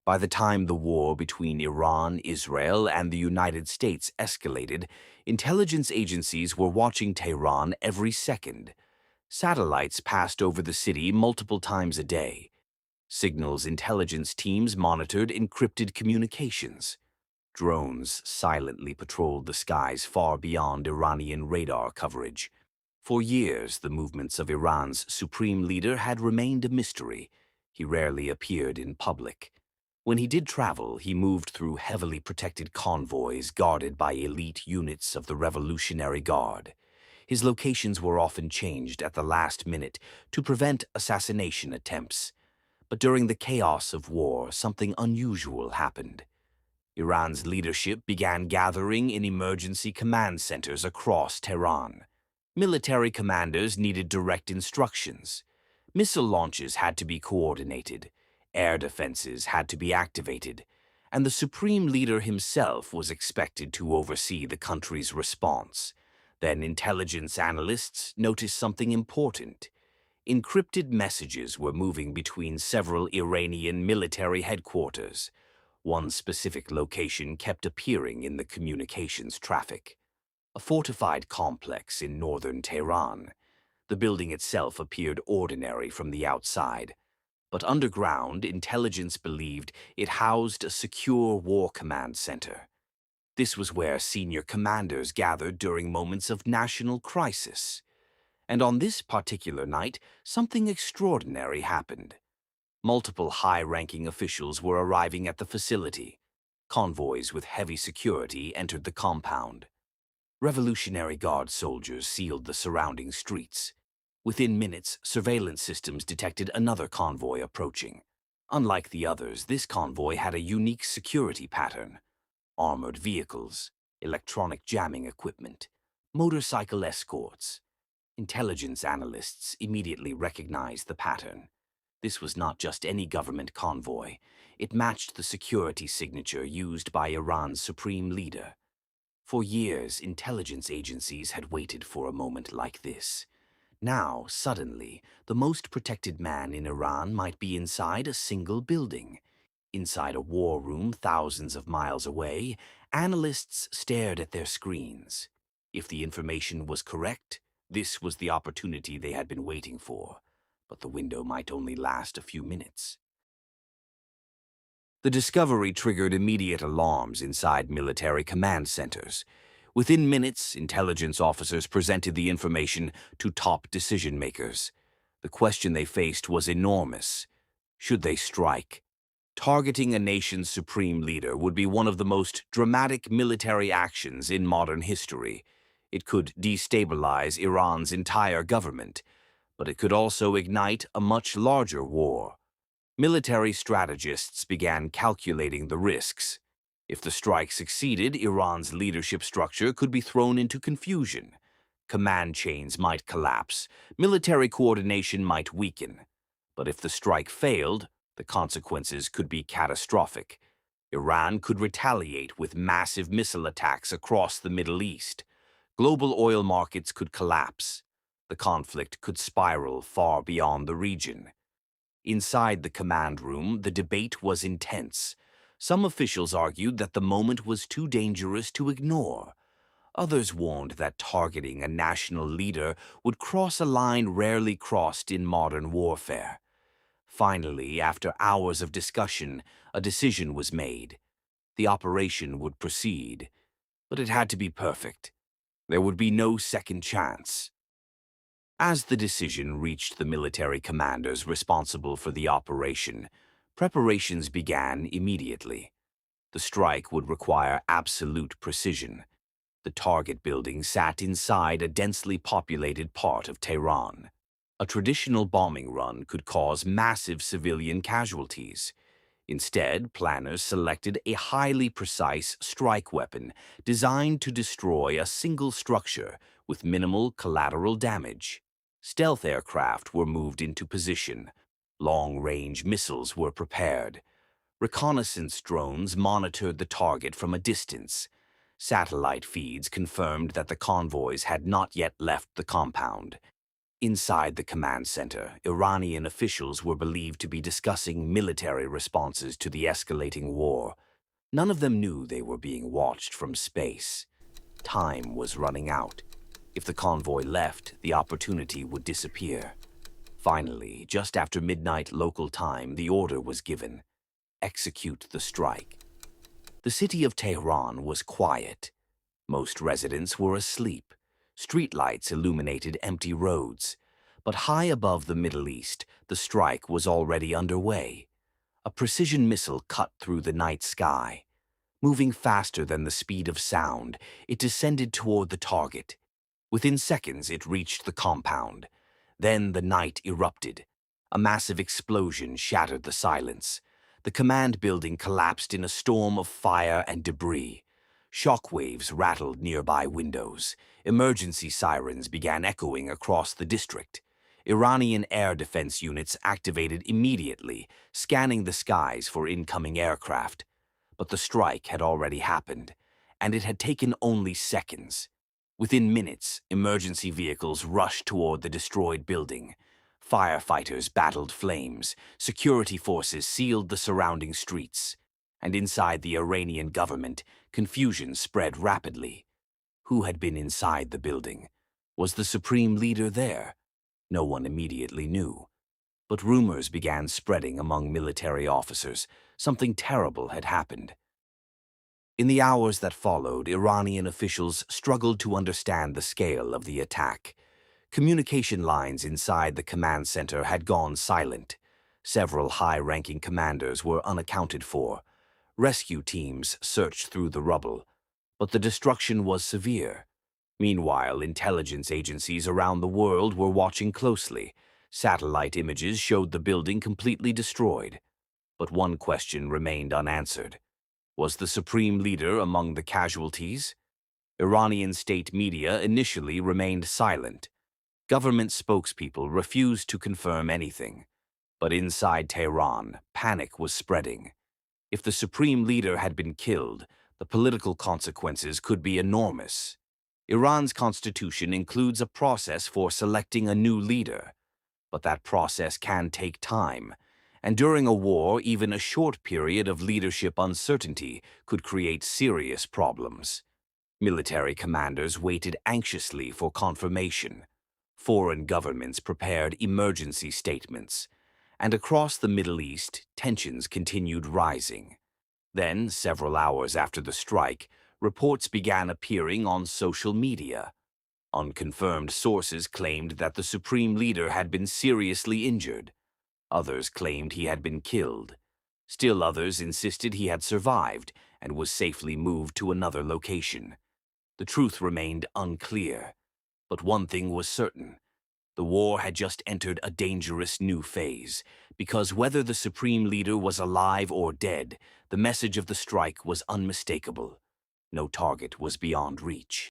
By the time the war between Iran, Israel, and the United States escalated, intelligence agencies were watching Tehran every second. Satellites passed over the city multiple times a day. Signals intelligence teams monitored encrypted communications. Drones silently patrolled the skies far beyond Iranian radar coverage. For years, the movements of Iran's supreme leader had remained a mystery. He rarely appeared in public. When he did travel, he moved through heavily protected convoys guarded by elite units of the Revolutionary Guard. His locations were often changed at the last minute to prevent assassination attempts. But during the chaos of war, something unusual happened. Iran's leadership began gathering in emergency command centers across Tehran. Military commanders needed direct instructions. Missile launches had to be coordinated, air defenses had to be activated, and the supreme leader himself was expected to oversee the country's response. Then intelligence analysts noticed something important. Encrypted messages were moving between several Iranian military headquarters. One specific location kept appearing in the communications traffic. A fortified complex in northern Tehran. The building itself appeared ordinary from the outside, but underground, intelligence believed it housed a secure war command center. This was where senior commanders gathered during moments of national crisis. And on this particular night, something extraordinary happened. Multiple high-ranking officials were arriving at the facility. Convoys with heavy security entered the compound. Revolutionary Guard soldiers sealed the surrounding streets. Within minutes, surveillance systems detected another convoy approaching. Unlike the others, this convoy had a unique security pattern. Armored vehicles, electronic jamming equipment, motorcycle escorts. Intelligence analysts immediately recognized the pattern. This was not just any government convoy. It matched the security signature used by Iran's supreme leader. For years, intelligence agencies had waited for a moment like this. Now, suddenly, the most protected man in Iran might be inside a single building. Inside a war room thousands of miles away, analysts stared at their screens. If the information was correct, this was the opportunity they had been waiting for. But the window might only last a few minutes. The discovery triggered immediate alarms inside military command centers. Within minutes, intelligence officers presented the information to top decision-makers. The question they faced was enormous. Should they strike? Targeting a nation's supreme leader would be one of the most dramatic military actions in modern history. It could destabilize Iran's entire government, but it could also ignite a much larger war. Military strategists began calculating the risks. If the strike succeeded, Iran's leadership structure could be thrown into confusion. Command chains might collapse, military coordination might weaken. But if the strike failed, the consequences could be catastrophic. Iran could retaliate with massive missile attacks across the Middle East. Global oil markets could collapse. The conflict could spiral far beyond the region. Inside the command room, the debate was intense. Some officials argued that the moment was too dangerous to ignore. Others warned that targeting a national leader would cross a line rarely crossed in modern warfare. Finally, after hours of discussion, a decision was made. The operation would proceed, but it had to be perfect. There would be no second chance. As the decision reached the military commanders responsible for the operation, preparations began immediately. The strike would require absolute precision. The target building sat inside a densely populated part of Tehran. A traditional bombing run could cause massive civilian casualties. Instead, planners selected a highly precise strike weapon designed to destroy a single structure with minimal collateral damage. Stealth aircraft were moved into position. Long-range missiles were prepared. Reconnaissance drones monitored the target from a distance. Satellite feeds confirmed that the convoys had not yet left the compound. Inside the command center, Iranian officials were believed to be discussing military responses to the escalating war. None of them knew they were being watched from space. Time was running out. If the convoy left, the opportunity would disappear. Finally, just after midnight local time, the order was given: execute the strike. The city of Tehran was quiet. Most residents were asleep. Streetlights illuminated empty roads. But high above the Middle East, the strike was already underway. A precision missile cut through the night sky. Moving faster than the speed of sound, it descended toward the target. Within seconds, it reached the compound. Then the night erupted. A massive explosion shattered the silence. The command building collapsed in a storm of fire and debris. Shockwaves rattled nearby windows. Emergency sirens began echoing across the district. Iranian air defense units activated immediately, scanning the skies for incoming aircraft. But the strike had already happened, and it had taken only seconds. Within minutes, emergency vehicles rushed toward the destroyed building. Firefighters battled flames, security forces sealed the surrounding streets, and inside the Iranian government, confusion spread rapidly. Who had been inside the building? Was the supreme leader there? No one immediately knew. But rumors began spreading among military officers. Something terrible had happened. In the hours that followed, Iranian officials struggled to understand the scale of the attack. Communication lines inside the command center had gone silent. Several high-ranking commanders were unaccounted for. Rescue teams searched through the rubble, but the destruction was severe. Meanwhile, intelligence agencies around the world were watching closely. Satellite images showed the building completely destroyed. But one question remained unanswered. Was the supreme leader among the casualties? Iranian state media initially remained silent. Government spokespeople refused to confirm anything. But inside Tehran, panic was spreading. If the supreme leader had been killed, the political consequences could be enormous. Iran's constitution includes a process for selecting a new leader. But that process can take time. And during a war, even a short period of leadership uncertainty could create serious problems. Military commanders waited anxiously for confirmation. Foreign governments prepared emergency statements. And across the Middle East, tensions continued rising. Then, several hours after the strike, reports began appearing on social media. Unconfirmed sources claimed that the supreme leader had been seriously injured. Others claimed he had been killed. Still others insisted he had survived and was safely moved to another location. The truth remained unclear. But one thing was certain. The war had just entered a dangerous new phase, because whether the supreme leader was alive or dead, the message of the strike was unmistakable. No target was beyond reach.